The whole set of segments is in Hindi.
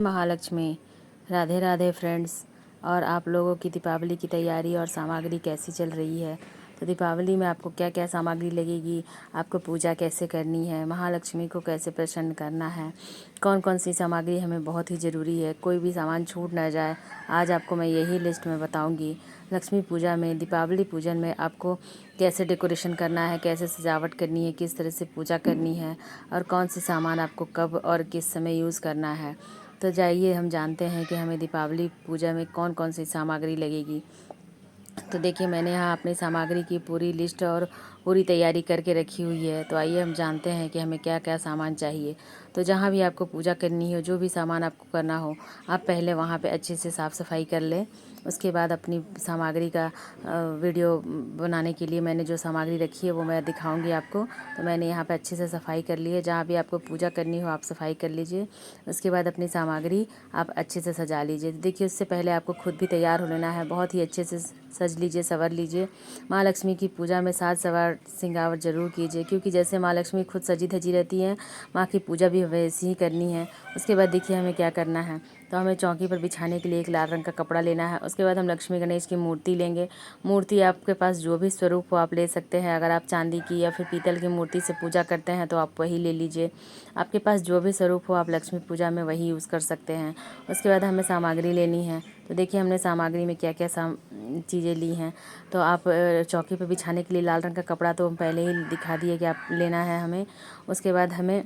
महालक्ष्मी, राधे राधे फ्रेंड्स। और आप लोगों की दीपावली की तैयारी और सामग्री कैसी चल रही है? तो दीपावली में आपको क्या क्या सामग्री लगेगी, आपको पूजा कैसे करनी है, महालक्ष्मी को कैसे प्रसन्न करना है, कौन कौन सी सामग्री हमें बहुत ही ज़रूरी है, कोई भी सामान छूट ना जाए, आज आपको मैं यही लिस्ट में बताऊंगी। लक्ष्मी पूजा में, दीपावली पूजन में आपको कैसे डेकोरेशन करना है, कैसे सजावट करनी है, किस तरह से पूजा करनी है और कौन से सामान आपको कब और किस समय यूज़ करना है। तो जाइए हम जानते हैं कि हमें दीपावली पूजा में कौन कौन सी सामग्री लगेगी। तो देखिए, मैंने यहाँ अपनी सामग्री की पूरी लिस्ट और पूरी तैयारी करके रखी हुई है। तो आइए हम जानते हैं कि हमें क्या क्या सामान चाहिए। तो जहाँ भी आपको पूजा करनी हो, जो भी सामान आपको करना हो, आप पहले वहाँ पे अच्छे से साफ़ सफाई कर लें। उसके बाद अपनी सामग्री का वीडियो बनाने के लिए मैंने जो सामग्री रखी है वो मैं दिखाऊंगी आपको। तो मैंने यहाँ पे अच्छे से सफाई कर ली है। जहाँ भी आपको पूजा करनी हो आप सफाई कर लीजिए। उसके बाद अपनी सामग्री आप अच्छे से सजा लीजिए। देखिए, उससे पहले आपको खुद भी तैयार हो लेना है। बहुत ही अच्छे से सज लीजिए, संवर लीजिए। माँ लक्ष्मी की पूजा में साज सवार सिंगावट ज़रूर कीजिए, क्योंकि जैसे माँ लक्ष्मी खुद सजी धजी रहती हैं, माँ की पूजा भी वैसी ही करनी है। उसके बाद देखिए हमें क्या करना है। तो हमें चौकी पर बिछाने के लिए एक लाल रंग का कपड़ा लेना है। उसके बाद हम लक्ष्मी गणेश की मूर्ति लेंगे। मूर्ति आपके पास जो भी स्वरूप हो आप ले सकते हैं। अगर आप चांदी की या फिर पीतल की मूर्ति से पूजा करते हैं तो आप वही ले लीजिए। आपके पास जो भी स्वरूप हो आप लक्ष्मी पूजा में वही यूज़ कर सकते हैं। उसके बाद हमें सामग्री लेनी है। तो देखिए हमने सामग्री में क्या क्या चीज़ें ली हैं। तो आप चौकी पर बिछाने के लिए लाल रंग का कपड़ा तो हम पहले ही दिखा दिए कि आप लेना है हमें। उसके बाद हमें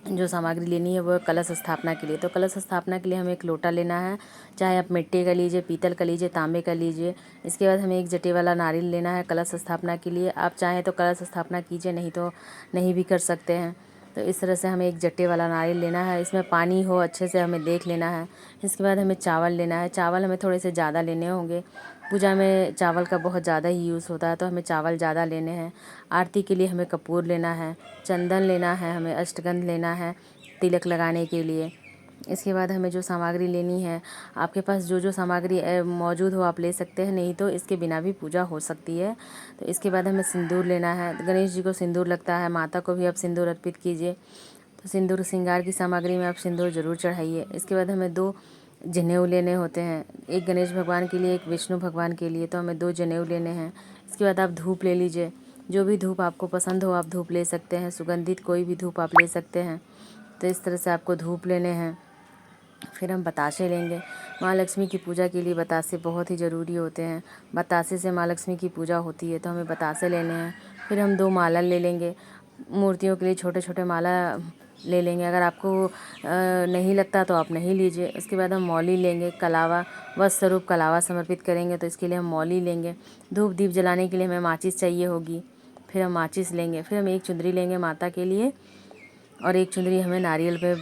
जो सामग्री लेनी है वो कलश स्थापना के लिए। तो कलश स्थापना के लिए हमें एक लोटा लेना है। चाहे आप मिट्टी का लीजिए, पीतल का लीजिए, तांबे का लीजिए। इसके बाद हमें एक जटे वाला नारियल लेना है कलश स्थापना के लिए। आप चाहें तो कलश स्थापना कीजिए, नहीं तो नहीं भी कर सकते हैं। तो इस तरह से हमें एक जट्टे वाला नारियल लेना है। इसमें पानी हो अच्छे से हमें देख लेना है। इसके बाद हमें चावल लेना है। चावल हमें थोड़े से ज़्यादा लेने होंगे। पूजा में चावल का बहुत ज़्यादा ही यूज़ होता है, तो हमें चावल ज़्यादा लेने हैं। आरती के लिए हमें कपूर लेना है, चंदन लेना है, हमें अष्टगंध लेना है तिलक लगाने के लिए। इसके बाद हमें जो सामग्री लेनी है, आपके पास जो जो सामग्री मौजूद हो आप ले सकते हैं, नहीं तो इसके बिना भी पूजा हो सकती है। तो इसके बाद हमें सिंदूर लेना है। गणेश जी को सिंदूर लगता है, माता को भी आप सिंदूर अर्पित कीजिए। तो सिंदूर श्रृंगार की सामग्री में आप सिंदूर ज़रूर चढ़ाइए। इसके बाद हमें 2 जनेऊ लेने होते हैं, एक गणेश भगवान के लिए, एक विष्णु भगवान के लिए। तो हमें 2 जनेऊ लेने हैं। इसके बाद आप धूप ले लीजिए। जो भी धूप आपको पसंद हो आप धूप ले सकते हैं। सुगंधित कोई भी धूप आप ले सकते हैं। तो इस तरह से आपको धूप लेने हैं। फिर हम बतासे लेंगे। माँ लक्ष्मी की पूजा के लिए बतासे बहुत ही ज़रूरी होते हैं। बतासे से माँ लक्ष्मी की पूजा होती है, तो हमें बतासे लेने हैं। फिर हम 2 माला ले लेंगे। मूर्तियों के लिए छोटे छोटे माला ले लेंगे। अगर आपको नहीं लगता तो आप नहीं लीजिए। उसके बाद हम मौली लेंगे। कलावा वस्त्र स्वरूप कलावा समर्पित करेंगे, तो इसके लिए हम मौली लेंगे। धूप दीप जलाने के लिए हमें माचिस चाहिए होगी। फिर हम माचिस लेंगे। फिर हम एक चुंदरी लेंगे माता के लिए, और एक चुंदरी हमें नारियल पे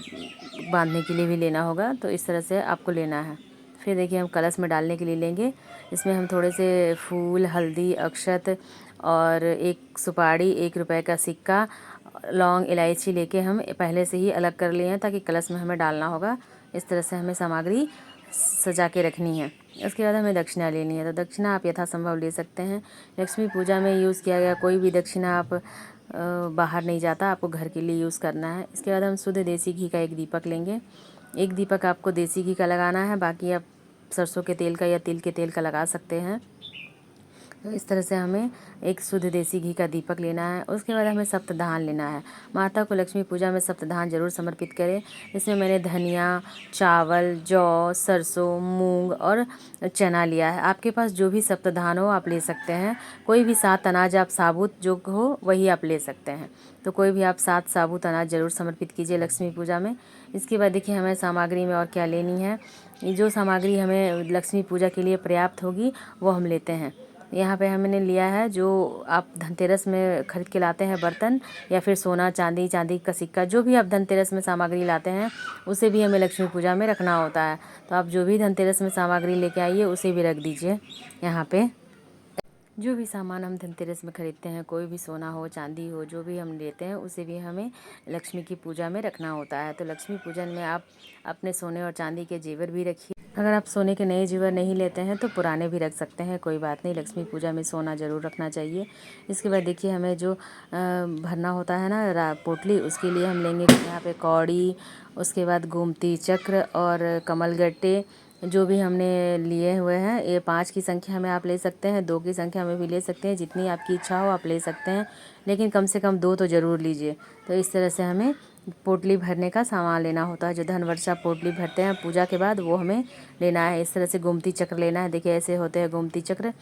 बांधने के लिए भी लेना होगा। तो इस तरह से आपको लेना है। फिर देखिए हम कलश में डालने के लिए लेंगे। इसमें हम थोड़े से फूल, हल्दी, अक्षत और एक सुपारी, 1 रुपए का सिक्का, लौंग, इलायची लेके हम पहले से ही अलग कर लिए हैं, ताकि कलश में हमें डालना होगा। इस तरह से हमें सामग्री सजा के रखनी है। उसके बाद हमें दक्षिणा लेनी है। तो दक्षिणा आप यथासंभव ले सकते हैं। लक्ष्मी पूजा में यूज़ किया गया कोई भी दक्षिणा आप बाहर नहीं जाता, आपको घर के लिए यूज़ करना है। इसके बाद हम शुद्ध देसी घी का एक दीपक लेंगे। एक दीपक आपको देसी घी का लगाना है, बाकी आप सरसों के तेल का या तिल के तेल का लगा सकते हैं। तो इस तरह से हमें एक शुद्ध देसी घी का दीपक लेना है। उसके बाद हमें सप्तधान लेना है। माता को लक्ष्मी पूजा में सप्तधान ज़रूर समर्पित करें। इसमें मैंने धनिया, चावल, जौ, सरसों, मूंग और चना लिया है। आपके पास जो भी सप्तधान हो आप ले सकते हैं। कोई भी 7 अनाज आप साबुत जो हो वही आप ले सकते हैं। तो कोई भी आप 7 साबुत अनाज ज़रूर समर्पित कीजिए लक्ष्मी पूजा में। इसके बाद देखिए हमें सामग्री में और क्या लेनी है। जो सामग्री हमें लक्ष्मी पूजा के लिए पर्याप्त होगी वो हम लेते हैं। यहाँ पे हमने लिया है, जो आप धनतेरस में खरीद के लाते हैं बर्तन, या फिर सोना चांदी, चांदी का सिक्का, जो भी आप धनतेरस में सामग्री लाते हैं उसे भी हमें लक्ष्मी पूजा में रखना होता है। तो आप जो भी धनतेरस में सामग्री लेके आइए उसे भी रख दीजिए यहाँ पे। जो भी सामान हम धनतेरस में खरीदते हैं, कोई भी सोना हो, चांदी हो, जो भी हम लेते हैं उसे भी हमें लक्ष्मी की पूजा में रखना होता है। तो लक्ष्मी पूजन में आप अपने सोने और चांदी के जेवर भी रखिए। अगर आप सोने के नए जेवर नहीं लेते हैं तो पुराने भी रख सकते हैं, कोई बात नहीं। लक्ष्मी पूजा में सोना ज़रूर रखना चाहिए। इसके बाद देखिए हमें जो भरना होता है ना पोटली, उसके लिए हम लेंगे यहाँ पे कौड़ी उसके बाद गोमती चक्र और कमलगट्टे जो भी हमने लिए हुए हैं, ये 5 की संख्या में आप ले सकते हैं, 2 की संख्या में भी ले सकते हैं, जितनी आपकी इच्छा हो आप ले सकते हैं, लेकिन कम से कम 2 तो ज़रूर लीजिए। तो इस तरह से हमें पोटली भरने का सामान लेना होता है, जो धन वर्षा पोटली भरते हैं पूजा के बाद, वो हमें लेना है। इस तरह से गोमती चक्र लेना है। देखिए ऐसे होते हैं गोमती चक्र,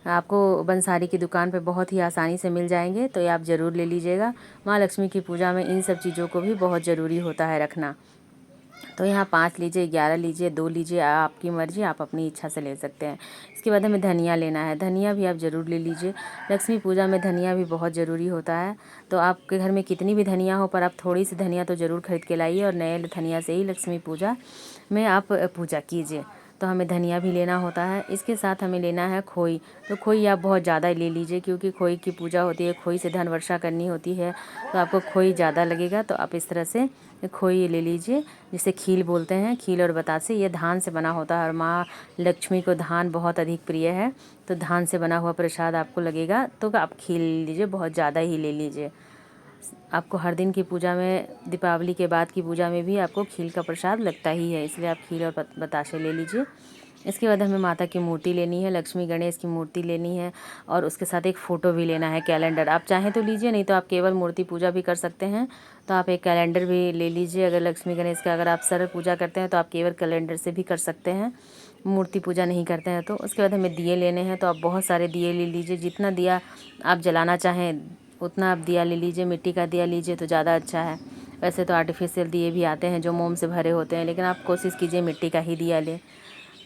आपको बंसारी की दुकान पे बहुत ही आसानी से मिल जाएंगे, तो ये आप ज़रूर ले लीजिएगा। माँ लक्ष्मी की पूजा में इन सब चीज़ों को भी बहुत ज़रूरी होता है रखना। तो यहाँ 5 लीजिए, 11 लीजिए, 2 लीजिए, आपकी मर्ज़ी, आप अपनी इच्छा से ले सकते हैं। इसके बाद हमें धनिया लेना है, धनिया भी आप ज़रूर ले लीजिए। लक्ष्मी पूजा में धनिया भी बहुत ज़रूरी होता है। तो आपके घर में कितनी भी धनिया हो, पर आप थोड़ी सी धनिया तो ज़रूर खरीद के लाइए, और नए धनिया से ही लक्ष्मी पूजा में आप पूजा कीजिए। तो हमें धनिया भी लेना होता है। इसके साथ हमें लेना है खोई। तो खोई आप बहुत ज़्यादा ले लीजिए, क्योंकि खोई की पूजा होती है, खोई से धन वर्षा करनी होती है, तो आपको खोई ज़्यादा लगेगा। तो आप इस तरह से खोई ले लीजिए, जिसे खील बोलते हैं, खील और बतासे। ये धान से बना होता है, और माँ लक्ष्मी को धान बहुत अधिक प्रिय है, तो धान से बना हुआ प्रसाद आपको लगेगा, तो आप खील लीजिए, बहुत ज़्यादा ही ले लीजिए। आपको हर दिन की पूजा में, दीपावली के बाद की पूजा में भी आपको खील का प्रसाद लगता ही है, इसलिए आप खील और बताशे ले लीजिए। इसके बाद हमें माता की मूर्ति लेनी है, लक्ष्मी गणेश की मूर्ति लेनी है, और उसके साथ एक फ़ोटो भी लेना है, कैलेंडर। आप चाहें तो लीजिए, नहीं तो आप केवल मूर्ति पूजा भी कर सकते हैं, तो आप एक कैलेंडर भी ले लीजिए। अगर लक्ष्मी गणेश का अगर आप सरल पूजा करते हैं तो आप केवल कैलेंडर से भी कर सकते हैं, मूर्ति पूजा नहीं करते हैं तो। उसके बाद हमें दिए लेने हैं, तो आप बहुत सारे दिए ले लीजिए, जितना दिया आप जलाना चाहें उतना आप दिया ले लीजिए। मिट्टी का दिया लीजिए तो ज़्यादा अच्छा है। वैसे तो आर्टिफिशियल दिए भी आते हैं जो मोम से भरे होते हैं, लेकिन आप कोशिश कीजिए मिट्टी का ही दिया लें।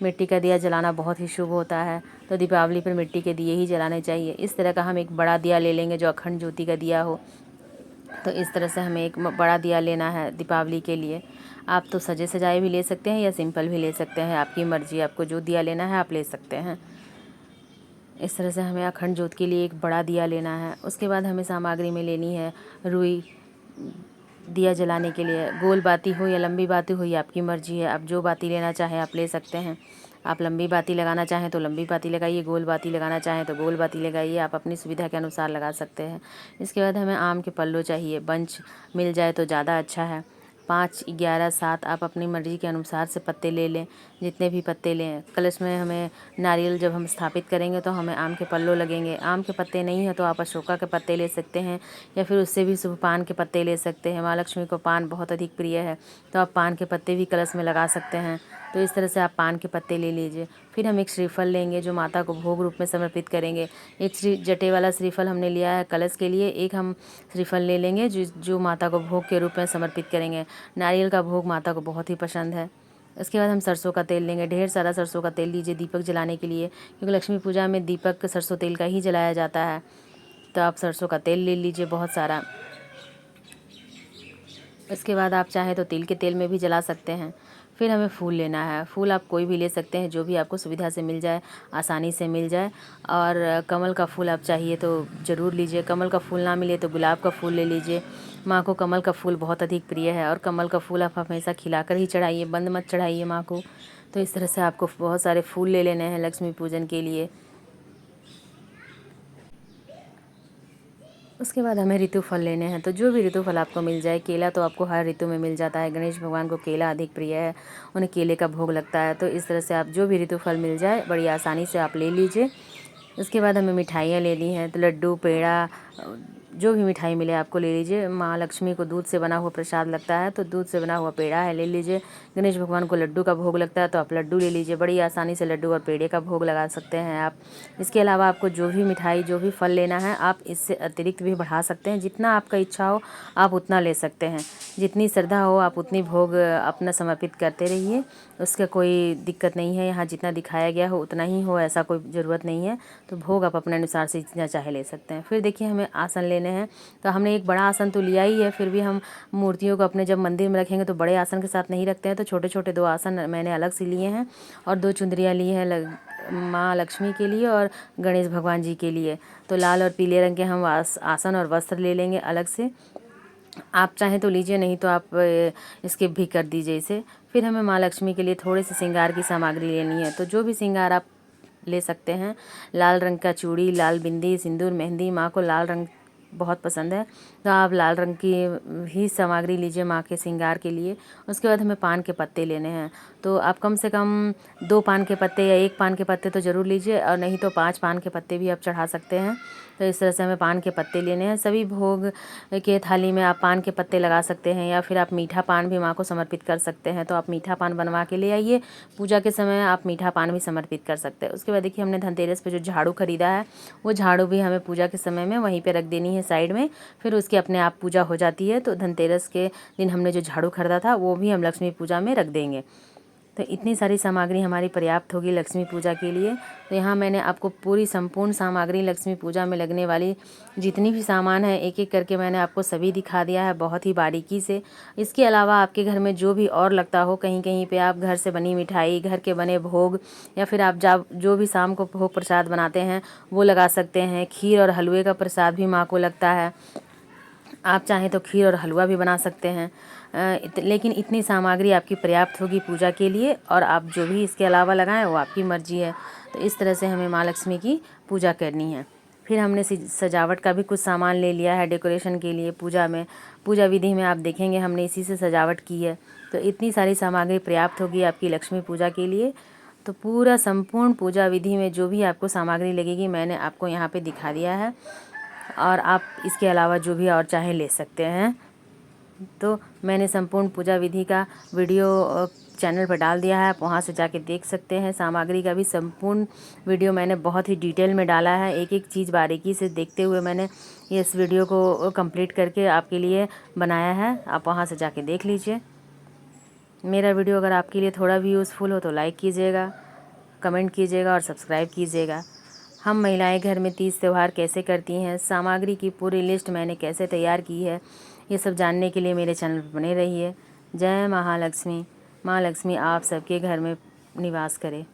मिट्टी का दिया जलाना बहुत ही शुभ होता है, तो दीपावली पर मिट्टी के दिए ही जलाने चाहिए। इस तरह का हम एक बड़ा दिया ले लेंगे जो अखंड ज्योति का दिया हो। तो इस तरह से हमें एक बड़ा दिया लेना है दीपावली के लिए। आप तो सजे सजाए भी ले सकते हैं या सिंपल भी ले सकते हैं, आपकी मर्ज़ी, आपको जो दिया लेना है आप ले सकते हैं। इस तरह से हमें अखंड ज्योत के लिए एक बड़ा दिया लेना है। उसके बाद हमें सामग्री में लेनी है रुई, दिया जलाने के लिए। गोल बाती हो या लंबी बाती हो, ये आपकी मर्ज़ी है, आप जो बाती लेना चाहें आप ले सकते हैं। आप लंबी बाती लगाना चाहें तो लंबी बाती लगाइए, गोल बाती लगाना चाहें तो गोल बाती लगाइए, आप अपनी सुविधा के अनुसार लगा सकते हैं। इसके बाद हमें आम के पल्लो चाहिए, बंच मिल जाए तो ज़्यादा अच्छा है। 5, 11, 7 आप अपनी मर्ज़ी के अनुसार से पत्ते ले लें, जितने भी पत्ते लें। कलश में हमें नारियल जब हम स्थापित करेंगे तो हमें आम के पल्लो लगेंगे। आम के पत्ते नहीं है तो आप अशोका के पत्ते ले सकते हैं, या फिर उससे भी शुभ पान के पत्ते ले सकते हैं। माँ लक्ष्मी को पान बहुत अधिक प्रिय है, तो आप पान के पत्ते भी कलश में लगा सकते हैं। तो इस तरह से आप पान के पत्ते ले लीजिए। फिर हम एक श्रीफल लेंगे जो माता को भोग रूप में समर्पित करेंगे। एक जटे वाला श्रीफल हमने लिया है कलश के लिए, एक हम श्रीफल ले लेंगे जो माता को भोग के रूप में समर्पित करेंगे। नारियल का भोग माता को बहुत ही पसंद है। इसके बाद हम सरसों का तेल लेंगे, ढेर सारा सरसों का तेल लीजिए दीपक जलाने के लिए, क्योंकि लक्ष्मी पूजा में दीपक सरसों तेल का ही जलाया जाता है। तो आप सरसों का तेल ले लीजिए बहुत सारा। इसके बाद आप चाहें तो तिल के तेल में भी जला सकते हैं। फिर हमें फूल लेना है, फूल आप कोई भी ले सकते हैं, जो भी आपको सुविधा से मिल जाए, आसानी से मिल जाए। और कमल का फूल आप चाहिए तो ज़रूर लीजिए, कमल का फूल ना मिले तो गुलाब का फूल ले लीजिए। माँ को कमल का फूल बहुत अधिक प्रिय है, और कमल का फूल आप हमेशा खिलाकर ही चढ़ाइए, बंद मत चढ़ाइए माँ को। तो इस तरह से आपको बहुत सारे फूल ले लेने हैं लक्ष्मी पूजन के लिए। उसके बाद हमें ऋतु फल लेने हैं, तो जो भी ऋतु फल आपको मिल जाए। केला तो आपको हर ऋतु में मिल जाता है, गणेश भगवान को केला अधिक प्रिय है, उन्हें केले का भोग लगता है। तो इस तरह से आप जो भी ऋतु फल मिल जाए बड़ी आसानी से आप ले लीजिए। उसके बाद हमें मिठाइयाँ लेनी हैं, तो लड्डू, पेड़ा, जो भी मिठाई मिले आपको ले लीजिए। माँ लक्ष्मी को दूध से बना हुआ प्रसाद लगता है, तो दूध से बना हुआ पेड़ा है ले लीजिए। गणेश भगवान को लड्डू का भोग लगता है, तो आप लड्डू ले लीजिए। बड़ी आसानी से लड्डू और पेड़े का भोग लगा सकते हैं आप। इसके अलावा आपको जो भी मिठाई, जो भी फल लेना है, आप इससे अतिरिक्त भी बढ़ा सकते हैं। जितना आपका इच्छा हो आप उतना ले सकते हैं, जितनी श्रद्धा हो आप उतनी भोग अपना समर्पित करते रहिए। उसका कोई दिक्कत नहीं है, यहाँ जितना दिखाया गया हो उतना ही हो, ऐसा कोई ज़रूरत नहीं है। तो भोग आप अपने अनुसार से जितना चाहे ले सकते हैं। फिर देखिए हमें आसन लेने हैं, तो हमने एक बड़ा आसन तो लिया ही है, फिर भी हम मूर्तियों को अपने जब मंदिर में रखेंगे तो बड़े आसन के साथ नहीं रखते हैं, तो छोटे छोटे 2 आसन मैंने अलग से लिए हैं, और 2 चुंदरियाँ ली हैं माँ लक्ष्मी के लिए और गणेश भगवान जी के लिए। तो लाल और पीले रंग के हम आसन और वस्त्र ले लेंगे अलग से। आप चाहें तो लीजिए, नहीं तो आप स्किप भी कर दीजिए इसे। फिर हमें माँ लक्ष्मी के लिए थोड़े से श्रृंगार की सामग्री लेनी है, तो जो भी श्रृंगार आप ले सकते हैं। लाल रंग का चूड़ी, लाल बिंदी, सिंदूर, मेहंदी। माँ को लाल रंग बहुत पसंद है, तो आप लाल रंग की ही सामग्री लीजिए माँ के श्रृंगार के लिए। उसके बाद हमें पान के पत्ते लेने हैं, तो आप कम से कम 2 पान के पत्ते या 1 पान के पत्ते तो ज़रूर लीजिए, और नहीं तो 5 पान के पत्ते भी आप चढ़ा सकते हैं। तो इस तरह से हमें पान के पत्ते लेने हैं। सभी भोग के थाली में आप पान के पत्ते लगा सकते हैं, या फिर आप मीठा पान भी माँ को समर्पित कर सकते हैं। तो आप मीठा पान बनवा के ले आइए, पूजा के समय आप मीठा पान भी समर्पित कर सकते हैं। उसके बाद देखिए हमने धनतेरस पे जो झाड़ू खरीदा है, वो झाड़ू भी हमें पूजा के समय में वहीं पे रख देनी है साइड में, फिर उसकी अपने आप पूजा हो जाती है। तो धनतेरस के दिन हमने जो झाड़ू खरीदा था वो भी हम लक्ष्मी पूजा में रख देंगे। तो इतनी सारी सामग्री हमारी पर्याप्त होगी लक्ष्मी पूजा के लिए। तो यहाँ मैंने आपको पूरी संपूर्ण सामग्री लक्ष्मी पूजा में लगने वाली जितनी भी सामान है एक एक करके मैंने आपको सभी दिखा दिया है बहुत ही बारीकी से। इसके अलावा आपके घर में जो भी और लगता हो, कहीं कहीं पे आप घर से बनी मिठाई, घर के बने भोग, या फिर आप जो भी शाम को भोग प्रसाद बनाते हैं वो लगा सकते हैं। खीर और हलवे का प्रसाद भी माँ को लगता है, आप चाहें तो खीर और हलवा भी बना सकते हैं। लेकिन इतनी सामग्री आपकी पर्याप्त होगी पूजा के लिए, और आप जो भी इसके अलावा लगाएं वो आपकी मर्जी है। तो इस तरह से हमें माँ लक्ष्मी की पूजा करनी है। फिर हमने सजावट का भी कुछ सामान ले लिया है डेकोरेशन के लिए। पूजा विधि में आप देखेंगे हमने इसी से सजावट की है। तो इतनी सारी सामग्री पर्याप्त होगी आपकी लक्ष्मी पूजा के लिए। तो पूरा संपूर्ण पूजा विधि में जो भी आपको सामग्री लगेगी मैंने आपको यहाँ पे दिखा दिया है, और आप इसके अलावा जो भी और चाहें ले सकते हैं। तो मैंने संपूर्ण पूजा विधि का वीडियो चैनल पर डाल दिया है, आप वहाँ से जाके देख सकते हैं। सामग्री का भी संपूर्ण वीडियो मैंने बहुत ही डिटेल में डाला है, एक एक चीज़ बारीकी से देखते हुए मैंने इस वीडियो को कंप्लीट करके आपके लिए बनाया है। आप वहाँ से जाके देख लीजिए। मेरा वीडियो अगर आपके लिए थोड़ा भी यूज़फुल हो तो लाइक कीजिएगा, कमेंट कीजिएगा और सब्सक्राइब कीजिएगा। हम महिलाएं घर में तीज त्यौहार कैसे करती हैं, सामग्री की पूरी लिस्ट मैंने कैसे तैयार की है, ये सब जानने के लिए मेरे चैनल पर बने रहिए। जय महालक्ष्मी। माँ लक्ष्मी आप सबके घर में निवास करे।